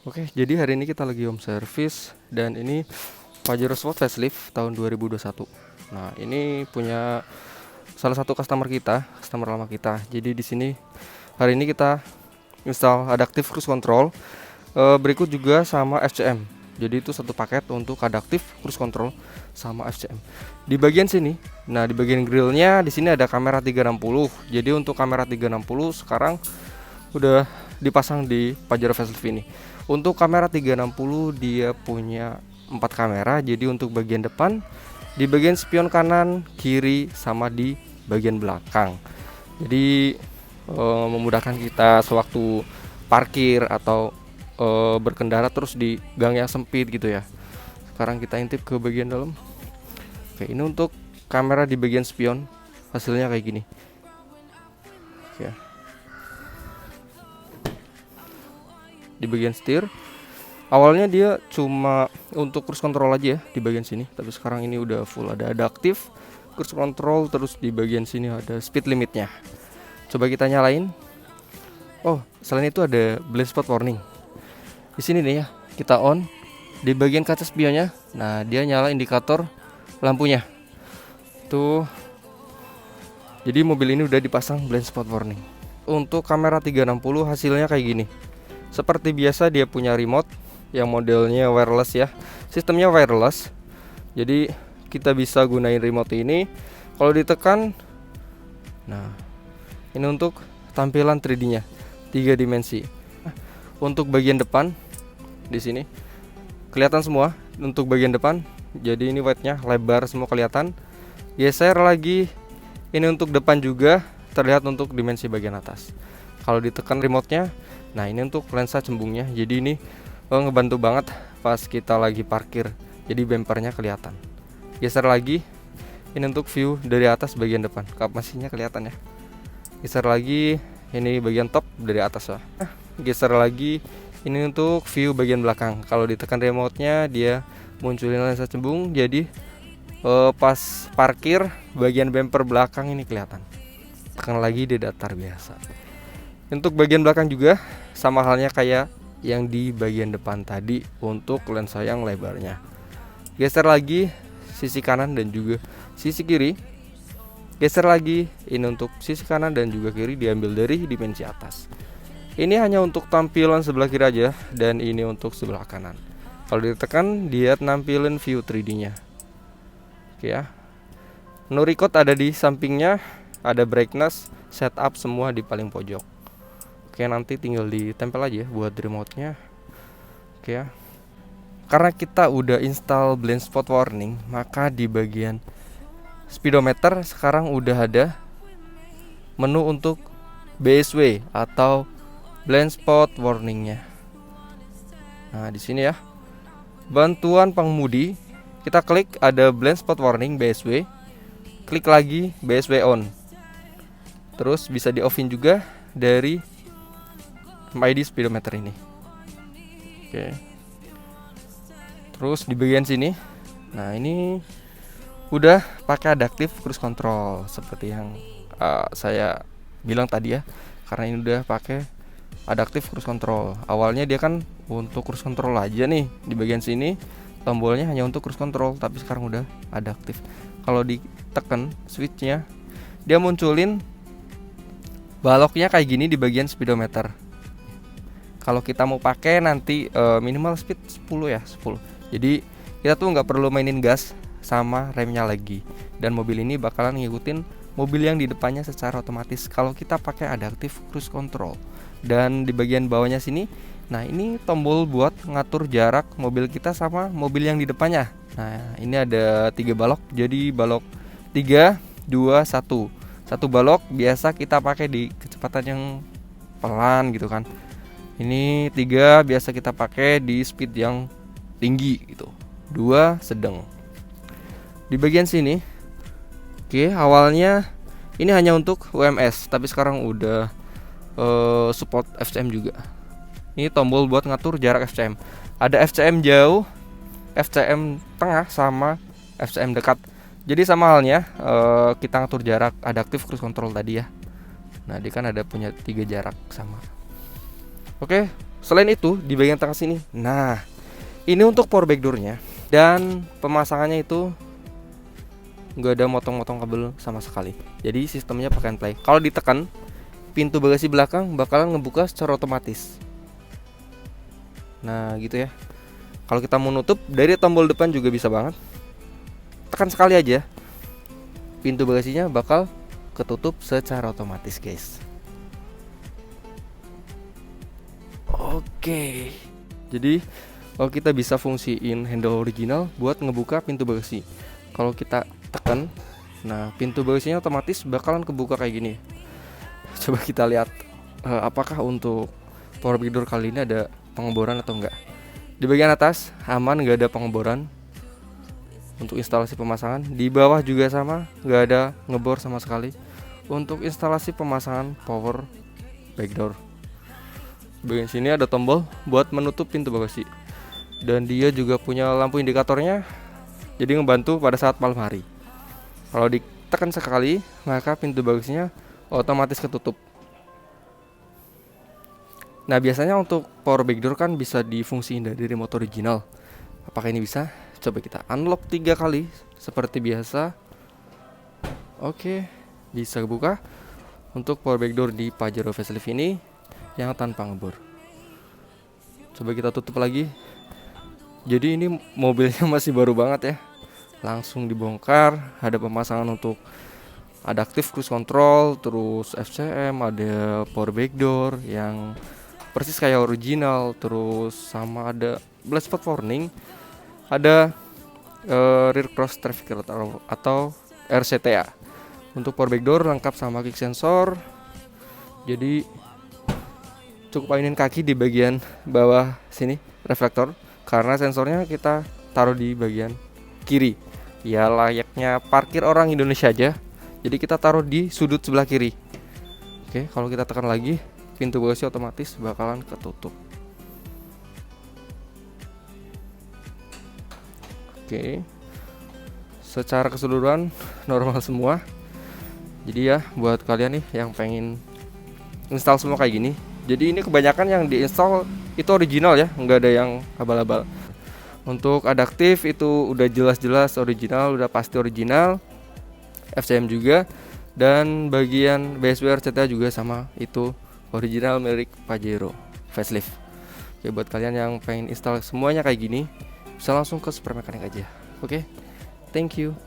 Oke, jadi hari ini kita lagi home service dan ini Pajero Sport facelift tahun 2021. Nah, ini punya salah satu customer lama kita. Jadi di sini hari ini kita install adaptive cruise control, berikut juga sama FCM. Jadi itu satu paket untuk adaptive cruise control sama FCM. Di bagian sini, nah di bagian grillnya di sini ada kamera 360. Jadi untuk kamera 360 sekarang udah dipasang di Pajero facelift ini. Untuk kamera 360 dia punya 4 kamera. Jadi untuk bagian depan, di bagian spion kanan, kiri, sama di bagian belakang. Jadi memudahkan kita sewaktu parkir atau berkendara terus di gang yang sempit gitu ya. Sekarang kita intip ke bagian dalam. Oke, ini untuk kamera di bagian spion, hasilnya kayak gini. Oke. Di bagian setir awalnya dia cuma untuk cruise control aja ya di bagian sini, tapi sekarang ini udah full, ada adaptive cruise control, terus di bagian sini ada speed limitnya. Coba kita nyalain. Oh, selain itu ada blind spot warning di sini nih ya. Kita on di bagian kaca spionnya. Nah, dia nyala indikator lampunya tuh. Jadi mobil ini udah dipasang blind spot warning. Untuk kamera 360 hasilnya kayak gini. Seperti biasa dia punya remote yang modelnya wireless ya. Sistemnya wireless. Jadi kita bisa gunain remote ini. Kalau ditekan, nah ini untuk tampilan 3D-nya, 3 dimensi. Untuk bagian depan di sini kelihatan semua. Untuk bagian depan, jadi ini width-nya lebar semua kelihatan. Geser lagi, ini untuk depan juga terlihat untuk dimensi bagian atas. Kalau ditekan remote-nya, nah ini untuk lensa cembungnya. Jadi ini ngebantu banget pas kita lagi parkir. Jadi bempernya kelihatan. Geser lagi, ini untuk view dari atas bagian depan. Kap mesinnya kelihatan ya. Geser lagi, ini bagian top dari atas lah. Geser lagi, ini untuk view bagian belakang. Kalau ditekan remote-nya, dia munculin lensa cembung. Jadi pas parkir bagian bemper belakang ini kelihatan. Tekan lagi di datar biasa. Untuk bagian belakang juga sama halnya kayak yang di bagian depan tadi untuk lensa yang lebarnya. Geser lagi sisi kanan dan juga sisi kiri. Geser lagi, ini untuk sisi kanan dan juga kiri diambil dari dimensi atas. Ini hanya untuk tampilan sebelah kiri aja, dan ini untuk sebelah kanan. Kalau ditekan dia nampilin view 3D-nya. Oke ya. No record ada di sampingnya, ada brightness, setup semua di paling pojok. Oke, nanti tinggal ditempel aja buat remote-nya. Oke ya. Karena kita udah install blind spot warning, maka di bagian speedometer sekarang udah ada menu untuk BSW atau blind spot warningnya. Nah, di sini ya. Bantuan pengemudi, kita klik ada blind spot warning BSW. Klik lagi BSW on. Terus bisa di offin juga dari MID speedometer ini. Oke. Terus di bagian sini, nah ini udah pakai adaptive cruise control seperti yang saya bilang tadi ya. Karena ini udah pakai adaptive cruise control. Awalnya dia kan untuk cruise control aja nih. Di bagian sini tombolnya hanya untuk cruise control, tapi sekarang udah adaptive. Kalau ditekan switchnya, dia munculin baloknya kayak gini di bagian speedometer. Kalau kita mau pakai nanti minimal speed 10 ya, 10. Jadi kita tuh nggak perlu mainin gas sama remnya lagi. Dan mobil ini bakalan ngikutin mobil yang di depannya secara otomatis kalau kita pakai adaptive cruise control. Dan di bagian bawahnya sini, nah ini tombol buat ngatur jarak mobil kita sama mobil yang di depannya. Nah ini ada 3 balok, jadi balok 3, 2, 1. Satu balok biasa kita pakai di kecepatan yang pelan gitu kan. Ini 3 biasa kita pakai di speed yang tinggi gitu. 2 sedang. Di bagian sini, oke, awalnya ini hanya untuk UMS, tapi sekarang udah support FCM juga. Ini tombol buat ngatur jarak FCM. Ada FCM jauh, FCM tengah, sama FCM dekat. Jadi sama halnya kita ngatur jarak adaptive cruise control tadi ya. Nah, dia kan ada punya 3 jarak sama. Oke, Selain itu di bagian tengah sini, nah ini untuk power back door-nya. Dan pemasangannya itu nggak ada motong-motong kabel sama sekali. Jadi sistemnya pakai play. Kalau ditekan, pintu bagasi belakang bakalan ngebuka secara otomatis. Nah gitu ya. Kalau kita mau nutup dari tombol depan juga bisa banget. Tekan sekali aja, pintu bagasinya bakal ketutup secara otomatis guys. Oke. Jadi kalau kita bisa fungsiin handle original buat ngebuka pintu bagasi. Kalau kita tekan, nah pintu bagasinya otomatis bakalan kebuka kayak gini. Coba kita lihat apakah untuk power back door kali ini ada pengeboran atau enggak. Di bagian atas aman, nggak ada pengeboran untuk instalasi pemasangan. Di bawah juga sama, nggak ada ngebor sama sekali untuk instalasi pemasangan power back door. Bagian sini ada tombol buat menutup pintu bagasi, dan dia juga punya lampu indikatornya, jadi ngebantu pada saat malam hari. Kalau ditekan sekali, maka pintu bagasinya otomatis ketutup. Nah biasanya untuk power back door kan bisa difungsiin dari remote original. Apakah ini bisa? Coba kita unlock 3 kali seperti biasa. Oke, bisa buka. Untuk power back door di Pajero facelift ini yang tanpa ngebor. Coba kita tutup lagi. Jadi ini mobilnya masih baru banget ya. Langsung dibongkar. Ada pemasangan untuk adaptive cruise control, terus FCM, ada power back door yang persis kayak original, terus sama ada blind spot warning, ada rear cross traffic atau RCTA. Untuk power back door lengkap sama kick sensor. Jadi cukup mainin kaki di bagian bawah sini reflektor, karena sensornya kita taruh di bagian kiri. Ya layaknya parkir orang Indonesia aja. Jadi kita taruh di sudut sebelah kiri. Oke, kalau kita tekan lagi, pintu bagasi otomatis bakalan ketutup. Oke. Secara keseluruhan normal semua. Jadi ya buat kalian nih yang pengen install semua kayak gini. Jadi ini kebanyakan yang diinstal itu original ya, nggak ada yang abal-abal. Untuk adaptif itu udah jelas-jelas original, udah pasti original. FCM juga, dan bagian BSW RCTA juga sama, itu original milik Pajero facelift. Oke, buat kalian yang pengen install semuanya kayak gini, bisa langsung ke Super Mechanic aja. Oke, thank you.